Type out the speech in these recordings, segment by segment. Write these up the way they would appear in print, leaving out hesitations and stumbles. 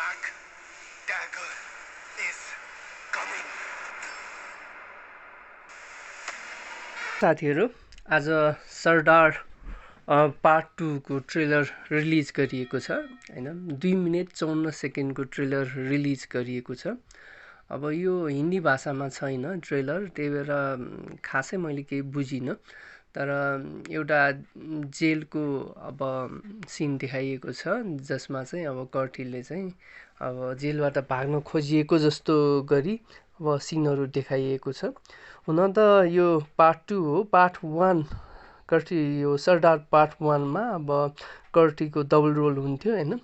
dark dagger is coming. साथीहरू आज सरदार part 2 को ट्रेलर रिलिज गरिएको छ हैन 2 मिनेट 54 सेकेन्डको ट्रेलर रिलिज गरिएको छ। अब यो हिन्दी भाषामा छैन ट्रेलर, त्यही भएर खासै मैले केही बुझिन, तर एउटा जेलको अब सिन देखाइएको छ जसमा चाहिँ अब कर्टीले चाहिँ अब जेलबाट भाग्न खोजिएको जस्तो गरी अब सिनहरू देखाइएको छ। हुन त यो पार्ट 2 हो। पार्ट 1 कर्टी यो सरदार पार्ट 1 मा अब कर्टीको डबल रोल हुन्थ्यो हैन,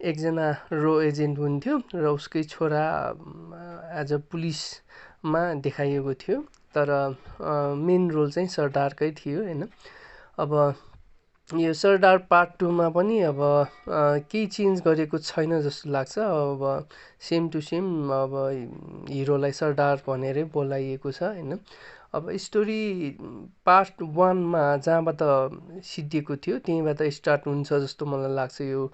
एकजना रो एजेन्ट हुन्थ्यो र उसकै छोरा एज अ पुलिसमा देखाइएको थियो, तर मेन रोल चाहिँ सरदारकै थियो हैन। अब यो सरदार पार्ट 2 मा पनि अब केही चेन्ज गरेको छैन जस्तो लाग्छ। अब सेम टु सेम अब हिरोलाई सरदार भनेरै बोलाइएको छ हैन। अब स्टोरी पार्ट 1 मा जहाँबाट सिद्धिएको थियो त्यहीँबाट स्टार्ट हुन्छ जस्तो मलाई लाग्छ यो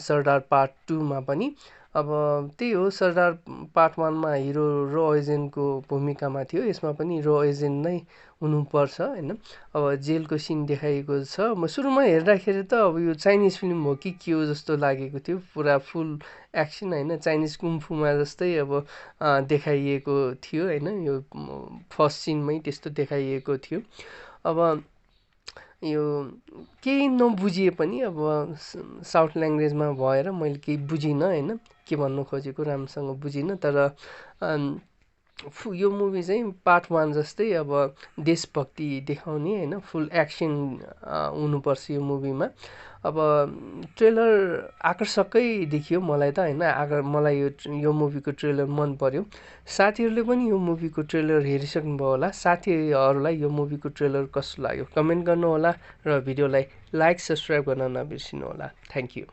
सरदार पार्ट 2 मा पनि। अब त्यही हो, सरदार पार्ट 1 मा हिरो रो एजेन्टको भूमिकामा थियो, यसमा पनि रो एजेन्ट नै हुनुपर्छ हैन। अब जेलको सिन देखाइएको छ। म सुरुमा हेर्दाखेरि त अब यो चाइनिज फिल्म हो कि के हो जस्तो लागेको थियो, पुरा फुल एक्सन हैन, चाइनिज कुम्फुमा जस्तै अब देखाइएको थियो हैन। यो फर्स्ट सिनमै त्यस्तो देखाइएको थियो। अब यो केही नबुझिए पनि अब साउथ ल्याङ्ग्वेजमा भएर मैले केही बुझिनँ हैन, के भन्नु खोजेको राम्रोसँग बुझिनँ, तर यो मुभी चाहिँ पार्ट 1 जस्तै अब देशभक्ति देखाउने हैन, फुल एक्सन हुनुपर्छ यो मुभीमा। अब ट्रेलर आकर्षकै देखियो मलाई त हैन, मलाई यो मुभीको ट्रेलर मन पर्यो। साथीहरूले पनि यो मुभीको ट्रेलर हेरिसक्नुभयो होला। साथीहरूलाई यो मुभीको ट्रेलर कस्तो लाग्यो कमेन्ट गर्नु होला र भिडियोलाई लाइक सब्स्क्राइब गर्न नबिर्सिनु होला। Thank you.